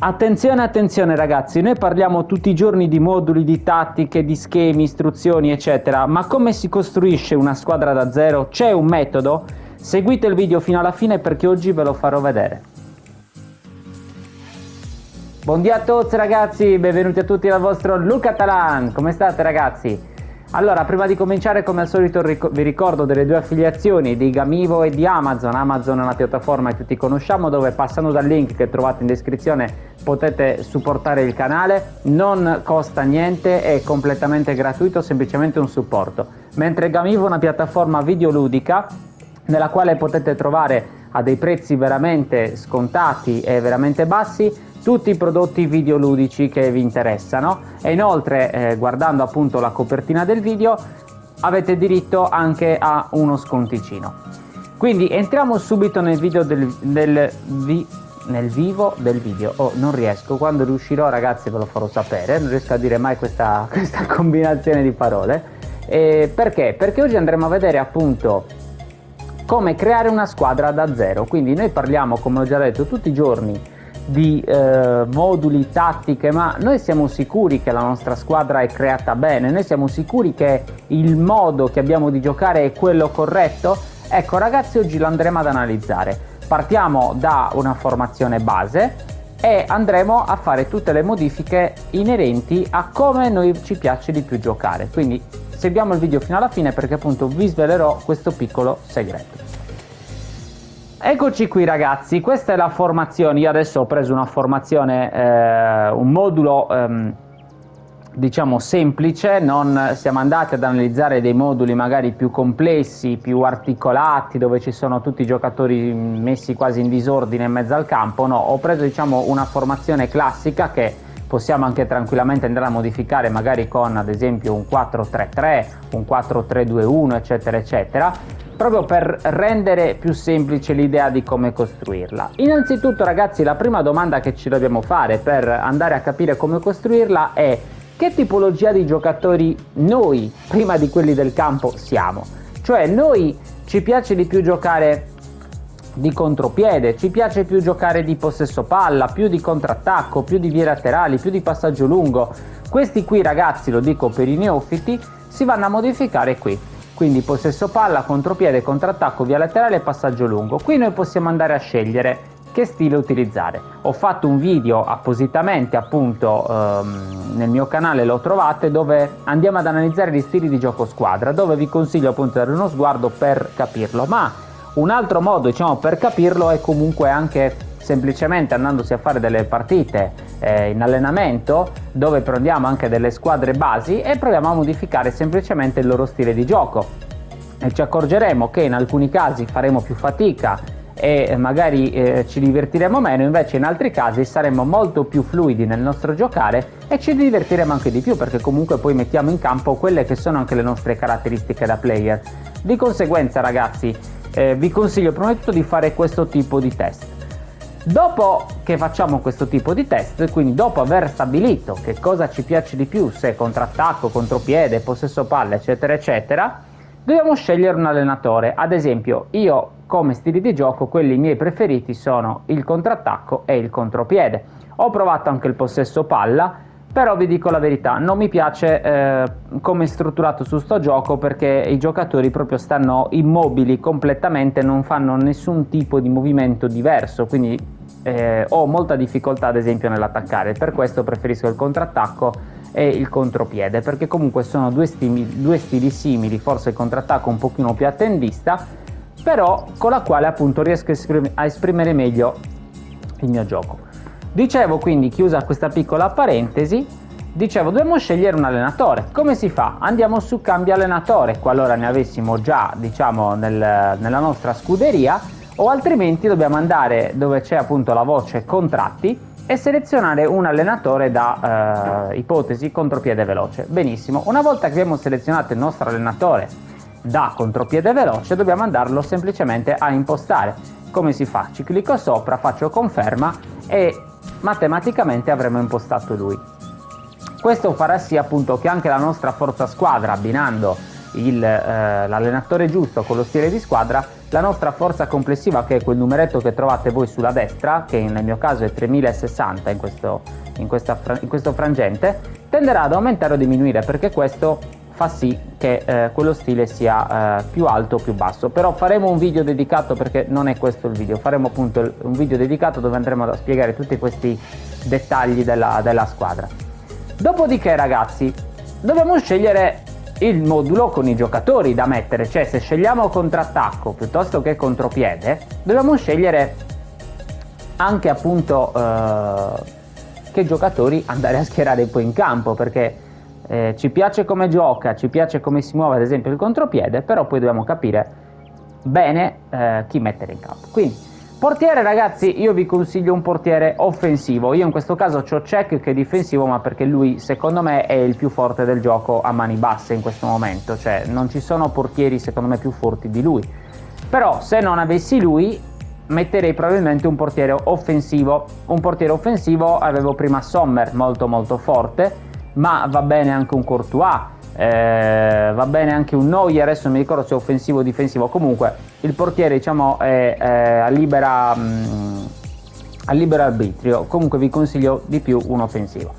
Attenzione, attenzione ragazzi, noi parliamo tutti i giorni di moduli, di tattiche, di schemi, istruzioni eccetera, ma come si costruisce una squadra da zero? C'è un metodo? Seguite il video fino alla fine perché oggi ve lo farò vedere. Buongiorno a tutti ragazzi, benvenuti a tutti dal vostro Luca Talan, come state ragazzi? Allora, prima di cominciare come al solito vi ricordo delle due affiliazioni di Gamivo e di Amazon. Amazon è una piattaforma che tutti conosciamo dove passando dal link che trovate in descrizione potete supportare il canale, non costa niente, è completamente gratuito, semplicemente un supporto. Mentre Gamivo è una piattaforma videoludica nella quale potete trovare a dei prezzi veramente scontati e veramente bassi tutti i prodotti videoludici che vi interessano e inoltre guardando appunto la copertina del video avete diritto anche a uno sconticino. Quindi entriamo subito nel video nel vivo del video. Non riesco, quando riuscirò ragazzi ve lo farò sapere, non riesco a dire mai questa combinazione di parole. Perché? Perché oggi andremo a vedere appunto come creare una squadra da zero. Quindi noi parliamo, come ho già detto, tutti i giorni di moduli, tattiche, ma noi siamo sicuri che la nostra squadra è creata bene? Noi siamo sicuri che il modo che abbiamo di giocare è quello corretto? Ecco ragazzi, oggi lo andremo ad analizzare. Partiamo da una formazione base e andremo a fare tutte le modifiche inerenti a come noi ci piace di più giocare. Quindi seguiamo il video fino alla fine perché appunto vi svelerò questo piccolo segreto. Eccoci qui ragazzi, questa è la formazione. Io adesso ho preso una formazione, un modulo diciamo semplice, non siamo andati ad analizzare dei moduli magari più complessi, più articolati, dove ci sono tutti i giocatori messi quasi in disordine in mezzo al campo. No, ho preso diciamo una formazione classica che possiamo anche tranquillamente andare a modificare magari con ad esempio un 4-3-3, un 4-3-2-1 eccetera eccetera, proprio per rendere più semplice l'idea di come costruirla. Innanzitutto ragazzi, la prima domanda che ci dobbiamo fare per andare a capire come costruirla è: che tipologia di giocatori noi, prima di quelli del campo, siamo? Cioè noi ci piace di più giocare di contropiede, ci piace più giocare di possesso palla, più di contrattacco, più di vie laterali, più di passaggio lungo? Questi qui ragazzi, lo dico per i neofiti, si vanno a modificare qui. Quindi possesso palla, contropiede, contrattacco, via laterale e passaggio lungo. Qui noi possiamo andare a scegliere che stile utilizzare. Ho fatto un video appositamente appunto nel mio canale, lo trovate, dove andiamo ad analizzare gli stili di gioco squadra, dove vi consiglio appunto di dare uno sguardo per capirlo. Ma un altro modo diciamo per capirlo è comunque anche semplicemente andandosi a fare delle partite in allenamento, dove prendiamo anche delle squadre basi e proviamo a modificare semplicemente il loro stile di gioco e ci accorgeremo che in alcuni casi faremo più fatica e magari ci divertiremo meno, invece in altri casi saremo molto più fluidi nel nostro giocare e ci divertiremo anche di più, perché comunque poi mettiamo in campo quelle che sono anche le nostre caratteristiche da player. Di conseguenza ragazzi vi consiglio prima di tutto di fare questo tipo di test. Dopo che facciamo questo tipo di test, quindi dopo aver stabilito che cosa ci piace di più, se contrattacco, contropiede, possesso palla eccetera eccetera, dobbiamo scegliere un allenatore. Ad esempio io come stili di gioco quelli miei preferiti sono il contrattacco e il contropiede. Ho provato anche il possesso palla, però vi dico la verità, non mi piace come è strutturato su sto gioco, perché i giocatori proprio stanno immobili completamente, non fanno nessun tipo di movimento diverso, quindi ho molta difficoltà ad esempio nell'attaccare. Per questo preferisco il contrattacco e il contropiede, perché comunque sono due stili simili, forse il contrattacco un pochino più attendista, però con la quale appunto riesco a esprimere meglio il mio gioco. Dicevo, quindi, chiusa questa piccola parentesi, dicevo dobbiamo scegliere un allenatore. Come si fa? Andiamo su cambia allenatore qualora ne avessimo già diciamo nella nostra scuderia, o altrimenti dobbiamo andare dove c'è appunto la voce contratti e selezionare un allenatore da ipotesi contropiede veloce. Benissimo, una volta che abbiamo selezionato il nostro allenatore da contropiede veloce dobbiamo andarlo semplicemente a impostare. Come si fa? Ci clicco sopra, faccio conferma e matematicamente avremo impostato lui. Questo farà sì appunto che anche la nostra forza squadra, abbinando l'allenatore giusto con lo stile di squadra, la nostra forza complessiva, che è quel numeretto che trovate voi sulla destra, che nel mio caso è 3060 in questo frangente, tenderà ad aumentare o diminuire, perché questo fa sì che quello stile sia più alto o più basso. Però faremo un video dedicato, perché non è questo il video, faremo appunto un video dedicato dove andremo a spiegare tutti questi dettagli della squadra. Dopodiché, ragazzi, dobbiamo scegliere il modulo con i giocatori da mettere, cioè se scegliamo contrattacco piuttosto che contropiede, dobbiamo scegliere anche appunto che giocatori andare a schierare poi in campo, perché ci piace come gioca, ci piace come si muove ad esempio il contropiede, però poi dobbiamo capire bene chi mettere in campo. Quindi portiere, ragazzi, io vi consiglio un portiere offensivo. Io in questo caso c'ho Cech che è difensivo, ma perché lui secondo me è il più forte del gioco a mani basse in questo momento, cioè non ci sono portieri secondo me più forti di lui. Però se non avessi lui metterei probabilmente un portiere offensivo. Un portiere offensivo avevo prima Sommer, molto molto forte, ma va bene anche un Courtois, va bene anche un Neuer, adesso non mi ricordo se è offensivo o difensivo. Comunque il portiere, diciamo, è a libero arbitrio. Comunque vi consiglio di più un offensivo.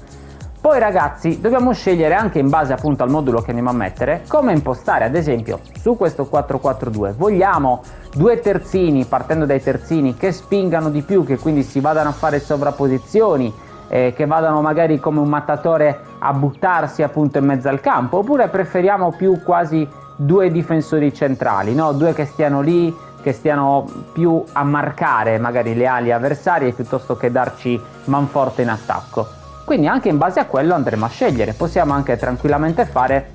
Poi, ragazzi, dobbiamo scegliere anche in base appunto al modulo che andiamo a mettere come impostare. Ad esempio su questo 4-4-2 vogliamo due terzini, partendo dai terzini, che spingano di più, che quindi si vadano a fare sovrapposizioni, che vadano magari come un mattatore a buttarsi appunto in mezzo al campo, oppure preferiamo più quasi due difensori centrali, no? Due che stiano lì, che stiano più a marcare magari le ali avversarie piuttosto che darci manforte in attacco. Quindi anche in base a quello andremo a scegliere. Possiamo anche tranquillamente fare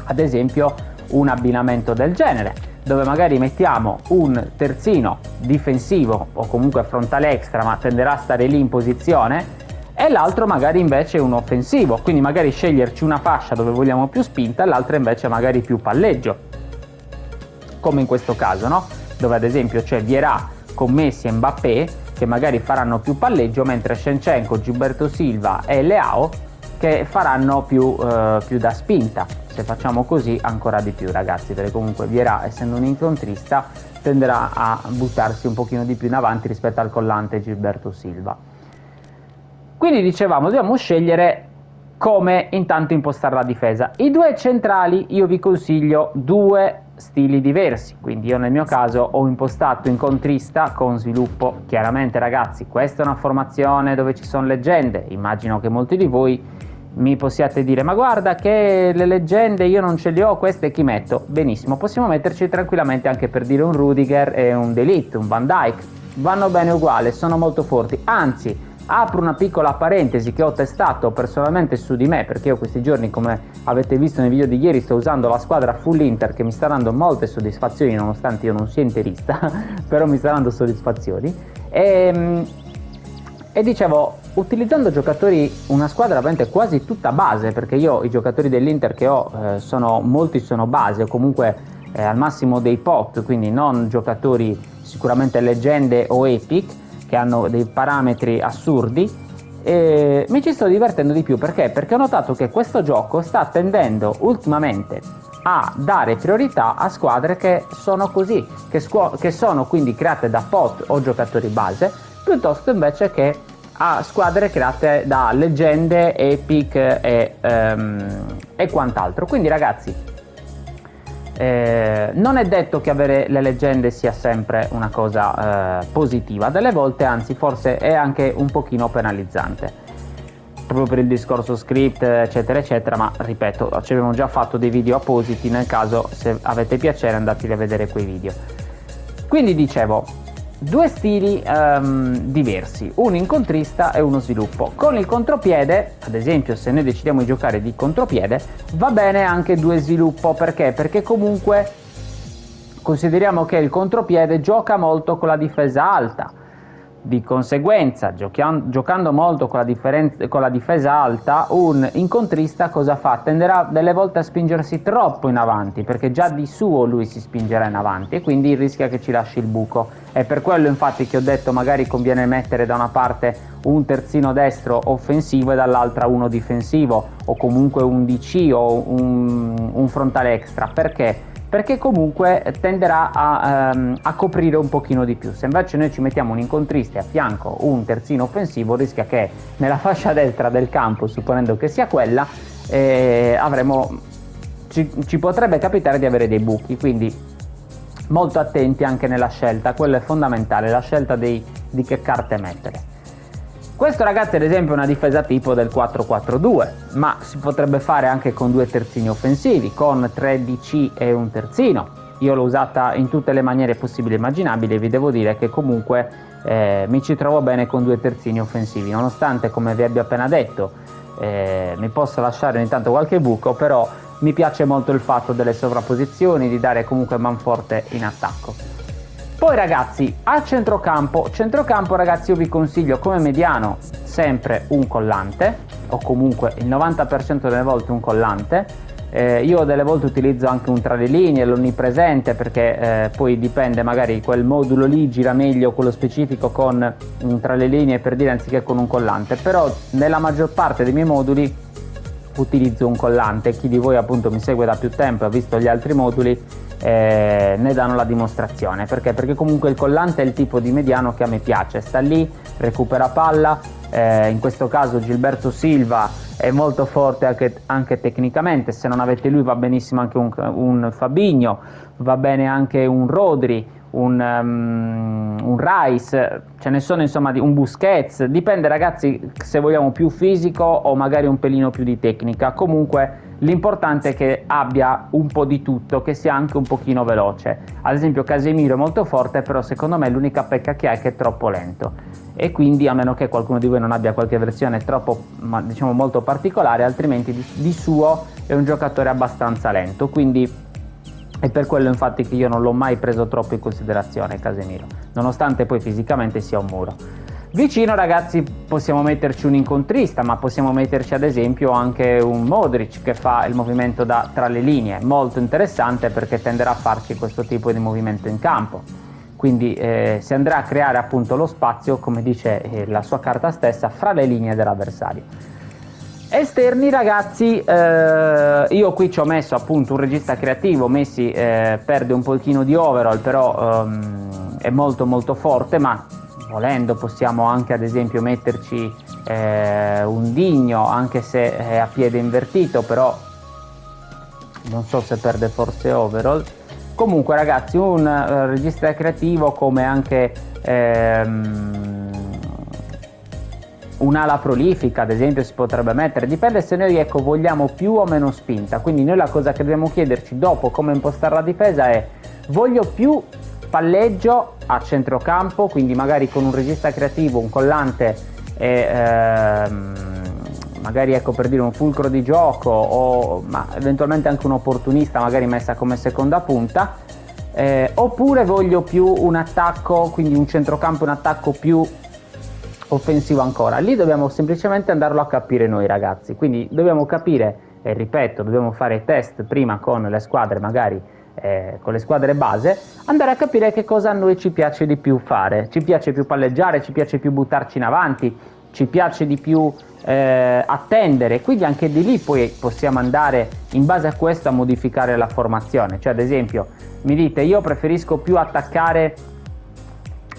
ad esempio un abbinamento del genere, dove magari mettiamo un terzino difensivo o comunque frontale extra, ma tenderà a stare lì in posizione, e l'altro magari invece un offensivo, quindi magari sceglierci una fascia dove vogliamo più spinta e l'altra invece magari più palleggio, come in questo caso, no? Dove ad esempio c'è Vieira con Messi e Mbappé che magari faranno più palleggio, mentre Shevchenko, Gilberto Silva e Leao che faranno più da spinta. Se facciamo così ancora di più, ragazzi, perché comunque Vieira, essendo un incontrista, tenderà a buttarsi un pochino di più in avanti rispetto al collante Gilberto Silva. Quindi dicevamo, dobbiamo scegliere come intanto impostare la difesa. I due centrali io vi consiglio due stili diversi, quindi io nel mio caso ho impostato incontrista con sviluppo. Chiaramente, ragazzi, questa è una formazione dove ci sono leggende, immagino che molti di voi mi possiate dire: ma guarda che le leggende io non ce le ho, queste chi metto? Benissimo, possiamo metterci tranquillamente anche, per dire, un Rudiger e un De Ligt, un Van Dijk, vanno bene uguale, sono molto forti. Anzi, apro una piccola parentesi che ho testato personalmente su di me, perché io questi giorni, come avete visto nei video di ieri, sto usando la squadra full Inter, che mi sta dando molte soddisfazioni nonostante io non sia interista però mi sta dando soddisfazioni, e dicevo, utilizzando giocatori, una squadra veramente quasi tutta base, perché io i giocatori dell'Inter che ho molti sono base, o comunque al massimo dei pot, quindi non giocatori sicuramente leggende o epic che hanno dei parametri assurdi, e mi ci sto divertendo di più. Perché? Perché ho notato che questo gioco sta tendendo ultimamente a dare priorità a squadre che sono così, che sono quindi create da pot o giocatori base, piuttosto invece che a squadre create da leggende, epic e quant'altro. Quindi, ragazzi, non è detto che avere le leggende sia sempre una cosa positiva, delle volte anzi forse è anche un pochino penalizzante, proprio per il discorso script eccetera eccetera, ma ripeto, ci abbiamo già fatto dei video appositi, nel caso se avete piacere andatevi a vedere quei video. Quindi dicevo, due stili diversi, un incontrista e uno sviluppo. Con il contropiede, ad esempio, se noi decidiamo di giocare di contropiede, va bene anche due sviluppo. Perché? Perché comunque consideriamo che il contropiede gioca molto con la difesa alta. Di conseguenza, giocando molto con la difesa alta, un incontrista cosa fa? Tenderà delle volte a spingersi troppo in avanti, perché già di suo lui si spingerà in avanti e quindi rischia che ci lasci il buco. È per quello infatti che ho detto magari conviene mettere da una parte un terzino destro offensivo e dall'altra uno difensivo, o comunque un DC o un frontale extra. Perché? perché comunque tenderà a coprire un pochino di più. Se invece noi ci mettiamo un incontrista e a fianco un terzino offensivo, rischia che nella fascia destra del campo, supponendo che sia quella, ci potrebbe capitare di avere dei buchi, quindi molto attenti anche nella scelta. Quello è fondamentale, la scelta di che carte mettere. Questo, ragazzi, ad esempio è una difesa tipo del 4-4-2, ma si potrebbe fare anche con 2 terzini offensivi, con 3 DC e un terzino. Io l'ho usata in tutte le maniere possibili e immaginabili e vi devo dire che comunque mi ci trovo bene con 2 terzini offensivi, nonostante, come vi abbia appena detto, mi posso lasciare ogni tanto qualche buco, però mi piace molto il fatto delle sovrapposizioni, di dare comunque manforte in attacco. Poi, ragazzi, a centrocampo ragazzi, io vi consiglio come mediano sempre un collante, o comunque il 90% delle volte un collante. Io delle volte utilizzo anche un tra le linee, l'onnipresente, perché poi dipende, magari quel modulo lì gira meglio quello specifico con un tra le linee, per dire, anziché con un collante. Però nella maggior parte dei miei moduli utilizzo un collante. Chi di voi appunto mi segue da più tempo e ha visto gli altri moduli ne danno la dimostrazione. Perché comunque il collante è il tipo di mediano che a me piace, sta lì, recupera palla, in questo caso Gilberto Silva è molto forte anche tecnicamente. Se non avete lui va benissimo anche un Fabinho, va bene anche un Rodri, un Rice, ce ne sono, insomma, un Busquets, dipende, ragazzi, se vogliamo più fisico o magari un pelino più di tecnica. Comunque l'importante è che abbia un po' di tutto, che sia anche un pochino veloce. Ad esempio Casemiro è molto forte, però secondo me l'unica pecca che ha è che è troppo lento, e quindi, a meno che qualcuno di voi non abbia qualche versione troppo, diciamo, molto particolare, altrimenti di suo è un giocatore abbastanza lento. Quindi è per quello infatti che io non l'ho mai preso troppo in considerazione Casemiro, nonostante poi fisicamente sia un muro. Vicino, ragazzi, possiamo metterci un incontrista, ma possiamo metterci ad esempio anche un Modric che fa il movimento da tra le linee, molto interessante perché tenderà a farci questo tipo di movimento in campo. Quindi si andrà a creare appunto lo spazio, come dice la sua carta stessa, fra le linee dell'avversario. Esterni, ragazzi, io qui ci ho messo appunto un regista creativo. Messi perde un pochino di overall, però è molto molto forte, ma volendo possiamo anche ad esempio metterci un Digno, anche se è a piede invertito, però non so se perde forse overall. Comunque, ragazzi, un regista creativo, come anche un'ala prolifica ad esempio si potrebbe mettere, dipende se noi, ecco, vogliamo più o meno spinta. Quindi noi la cosa che dobbiamo chiederci dopo come impostare la difesa è: voglio più palleggio a centrocampo, quindi magari con un regista creativo, un collante e magari, ecco, per dire, un fulcro di gioco, o eventualmente anche un opportunista magari messa come seconda punta, oppure voglio più un attacco, quindi un centrocampo, un attacco più offensivo ancora. Lì dobbiamo semplicemente andarlo a capire noi, ragazzi. Quindi dobbiamo capire, e ripeto, dobbiamo fare test prima con le squadre, magari con le squadre base, andare a capire che cosa a noi ci piace di più fare. Ci piace più palleggiare, ci piace più buttarci in avanti, ci piace di più attendere. Quindi anche di lì poi possiamo andare, in base a questo, a modificare la formazione. Cioè, ad esempio, mi dite: io preferisco più attaccare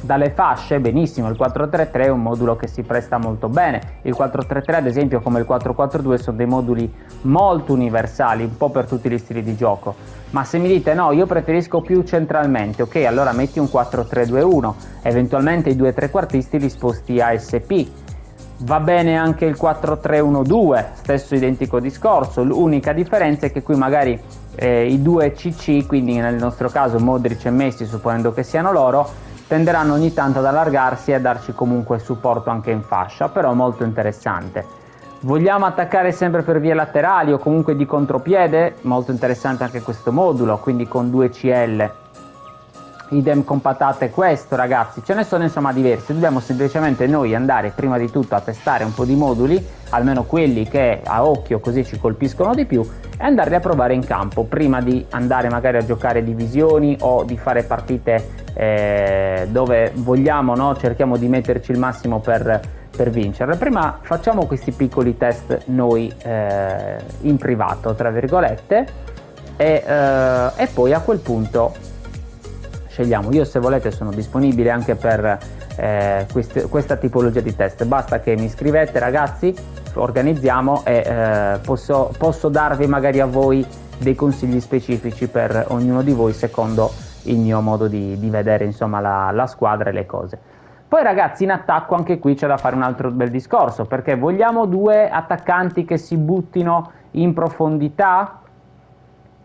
dalle fasce. Benissimo, il 4-3-3 è un modulo che si presta molto bene. Il 4-3-3, ad esempio, come il 4-4-2, sono dei moduli molto universali, un po' per tutti gli stili di gioco. Ma se mi dite: no, io preferisco più centralmente, ok, allora metti un 4-3-2-1, eventualmente i 2 trequartisti li sposti a SP. Va bene anche il 4-3-1-2, stesso identico discorso. L'unica differenza è che qui magari i 2 CC, quindi nel nostro caso Modric e Messi, supponendo che siano loro, tenderanno ogni tanto ad allargarsi e a darci comunque supporto anche in fascia, però molto interessante. Vogliamo attaccare sempre per vie laterali o comunque di contropiede? Molto interessante anche questo modulo, quindi con 2 CL. Idem con patate questo, ragazzi. Ce ne sono, insomma, diversi. Dobbiamo semplicemente noi andare prima di tutto a testare un po' di moduli, almeno quelli che a occhio così ci colpiscono di più, e andarli a provare in campo prima di andare magari a giocare divisioni o di fare partite dove vogliamo, no? Cerchiamo di metterci il massimo per vincere. Prima facciamo questi piccoli test noi in privato, tra virgolette. e poi a quel punto scegliamo. Io, se volete, sono disponibile anche per questa tipologia di test, basta che mi scrivete, ragazzi, organizziamo e posso darvi magari a voi dei consigli specifici per ognuno di voi secondo il mio modo di vedere, insomma, la squadra e le cose. Poi, ragazzi, in attacco anche qui c'è da fare un altro bel discorso, perché vogliamo due attaccanti che si buttino in profondità,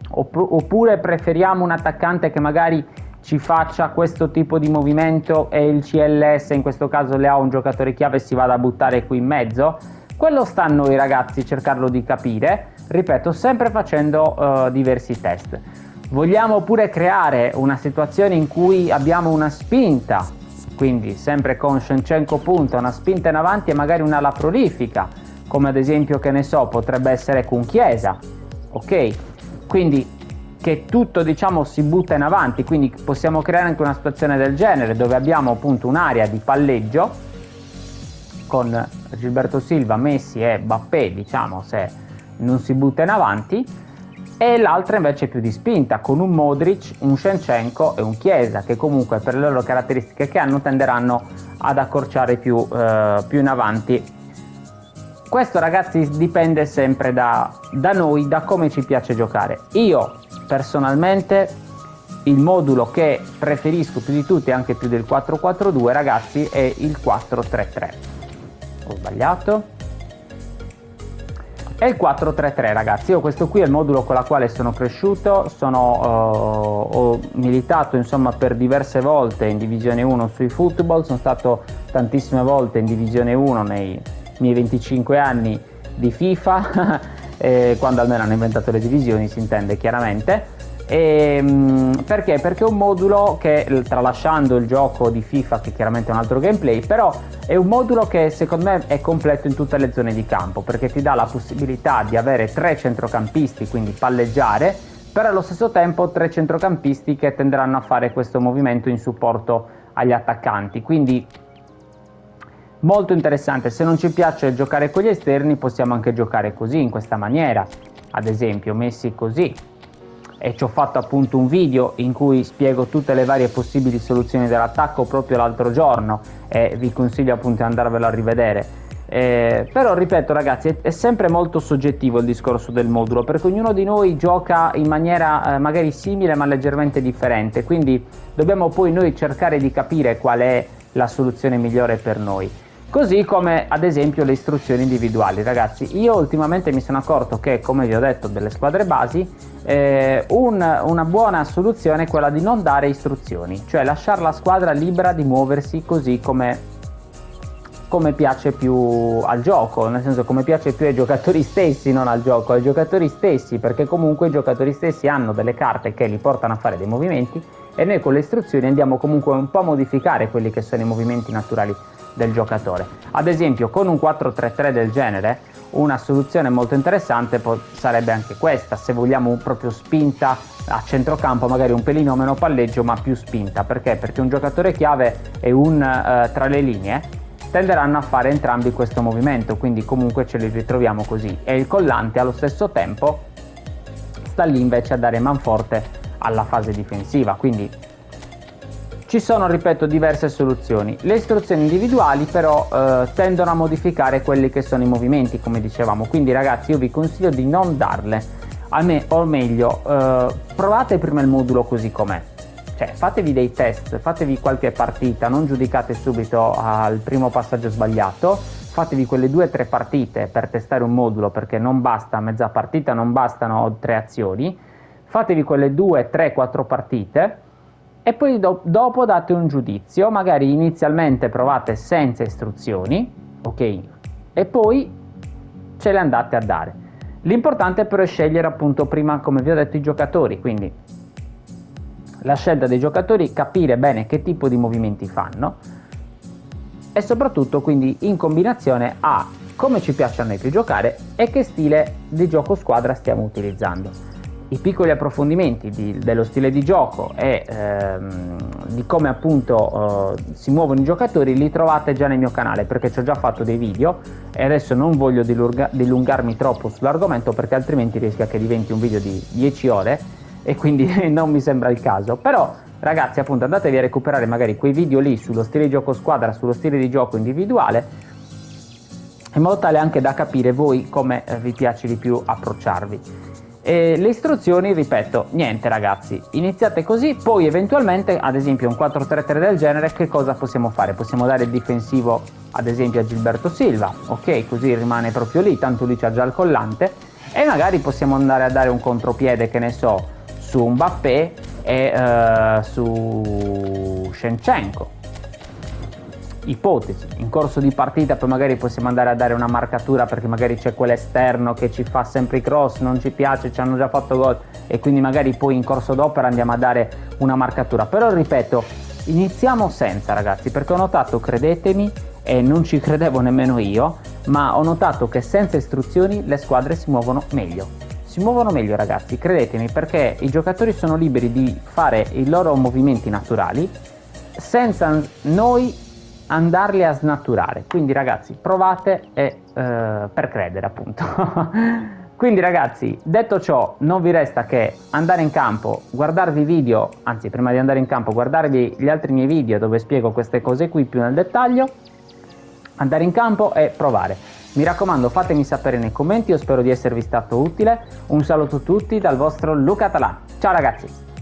oppure preferiamo un attaccante che magari ci faccia questo tipo di movimento e il CLS in questo caso le ha un giocatore chiave e si vada a buttare qui in mezzo? Quello sta a noi, ragazzi, cercarlo di capire, ripeto, sempre facendo diversi test. Vogliamo pure creare una situazione in cui abbiamo una spinta, quindi sempre con Shevchenko punta, una spinta in avanti e magari un'ala prolifica, come ad esempio, che ne so, potrebbe essere con Chiesa, ok? Quindi che tutto, diciamo, si butta in avanti, quindi possiamo creare anche una situazione del genere dove abbiamo appunto un'area di palleggio con Gilberto Silva, Messi e Mbappé, diciamo, se non si butta in avanti, e l'altra invece più di spinta con un Modric, un Shevchenko e un Chiesa, che comunque per le loro caratteristiche che hanno tenderanno ad accorciare più in avanti. Questo, ragazzi, dipende sempre da noi, da come ci piace giocare. Io personalmente il modulo che preferisco più di tutti, anche più del 4-4-2, ragazzi, è il 4-3-3. Ho sbagliato. È il 4-3-3, ragazzi. Io questo qui è il modulo con la quale sono cresciuto, ho militato, insomma, per diverse volte in Divisione 1 sui football, sono stato tantissime volte in Divisione 1 nei miei 25 anni di FIFA, quando almeno hanno inventato le divisioni, si intende, chiaramente. Perché? Perché è un modulo che, tralasciando il gioco di FIFA, che chiaramente è un altro gameplay, però è un modulo che secondo me è completo in tutte le zone di campo, perché ti dà la possibilità di avere 3 centrocampisti, quindi palleggiare, però allo stesso tempo 3 centrocampisti che tenderanno a fare questo movimento in supporto agli attaccanti, quindi molto interessante. Se non ci piace giocare con gli esterni, possiamo anche giocare così, in questa maniera, ad esempio Messi così, e ci ho fatto appunto un video in cui spiego tutte le varie possibili soluzioni dell'attacco proprio l'altro giorno, e vi consiglio appunto di andarvelo a rivedere. Però ripeto, ragazzi, è sempre molto soggettivo il discorso del modulo, perché ognuno di noi gioca in maniera magari simile ma leggermente differente, quindi dobbiamo poi noi cercare di capire qual è la soluzione migliore per noi. Così come ad esempio le istruzioni individuali, ragazzi. Io ultimamente mi sono accorto che, come vi ho detto, delle squadre basi, una buona soluzione è quella di non dare istruzioni, cioè lasciare la squadra libera di muoversi così come piace più al gioco, nel senso come piace più ai giocatori stessi, non al gioco, ai giocatori stessi, perché comunque i giocatori stessi hanno delle carte che li portano a fare dei movimenti e noi con le istruzioni andiamo comunque un po' a modificare quelli che sono i movimenti naturali del giocatore. Ad esempio, con un 4-3-3 del genere, una soluzione molto interessante sarebbe anche questa, se vogliamo proprio spinta a centrocampo, magari un pelino meno palleggio ma più spinta. Perché? Perché un giocatore chiave e un tra le linee tenderanno a fare entrambi questo movimento, quindi comunque ce li ritroviamo così, e il collante allo stesso tempo sta lì invece a dare manforte alla fase difensiva. Quindi ci sono, ripeto, diverse soluzioni. Le istruzioni individuali però tendono a modificare quelli che sono i movimenti, come dicevamo, quindi ragazzi io vi consiglio di non darle, o meglio, provate prima il modulo così com'è, cioè fatevi dei test, fatevi qualche partita, non giudicate subito al primo passaggio sbagliato, fatevi quelle 2 o 3 partite per testare un modulo, perché non basta mezza partita, non bastano 3 azioni, fatevi quelle 2, 3, 4 partite e poi dopo date un giudizio, magari inizialmente provate senza istruzioni, ok? E poi ce le andate a dare. L'importante però è scegliere appunto prima, come vi ho detto, i giocatori, quindi la scelta dei giocatori, capire bene che tipo di movimenti fanno e soprattutto quindi in combinazione a come ci piace a noi più giocare e che stile di gioco squadra stiamo utilizzando. i piccoli approfondimenti dello stile di gioco e di come appunto si muovono i giocatori li trovate già nel mio canale, perché ci ho già fatto dei video e adesso non voglio dilungarmi troppo sull'argomento, perché altrimenti rischia che diventi un video di 10 ore e quindi non mi sembra il caso. Però ragazzi, appunto, andatevi a recuperare magari quei video lì sullo stile di gioco squadra, sullo stile di gioco individuale, in modo tale anche da capire voi come vi piace di più approcciarvi. E le istruzioni, ripeto, niente ragazzi, iniziate così, poi eventualmente, ad esempio un 4-3-3 del genere, che cosa possiamo fare? Possiamo dare il difensivo ad esempio a Gilberto Silva, ok, così rimane proprio lì, tanto lui c'ha già il collante, e magari possiamo andare a dare un contropiede, che ne so, su Mbappé e su Shevchenko. Ipotesi, in corso di partita poi magari possiamo andare a dare una marcatura, perché magari c'è quell'esterno che ci fa sempre i cross, non ci piace, ci hanno già fatto gol e quindi magari poi in corso d'opera andiamo a dare una marcatura. Però ripeto, iniziamo senza ragazzi, perché ho notato, credetemi, e non ci credevo nemmeno io, ma ho notato che senza istruzioni le squadre si muovono meglio. Si muovono meglio ragazzi, credetemi, perché i giocatori sono liberi di fare i loro movimenti naturali senza noi andarli a snaturare. Quindi ragazzi, provate per credere, appunto. Quindi ragazzi, detto ciò, non vi resta che andare in campo, guardarvi video, anzi prima di andare in campo guardarvi gli altri miei video dove spiego queste cose qui più nel dettaglio, andare in campo e provare. Mi raccomando, fatemi sapere nei commenti, io spero di esservi stato utile. Un saluto a tutti dal vostro Luca Talan. Ciao ragazzi!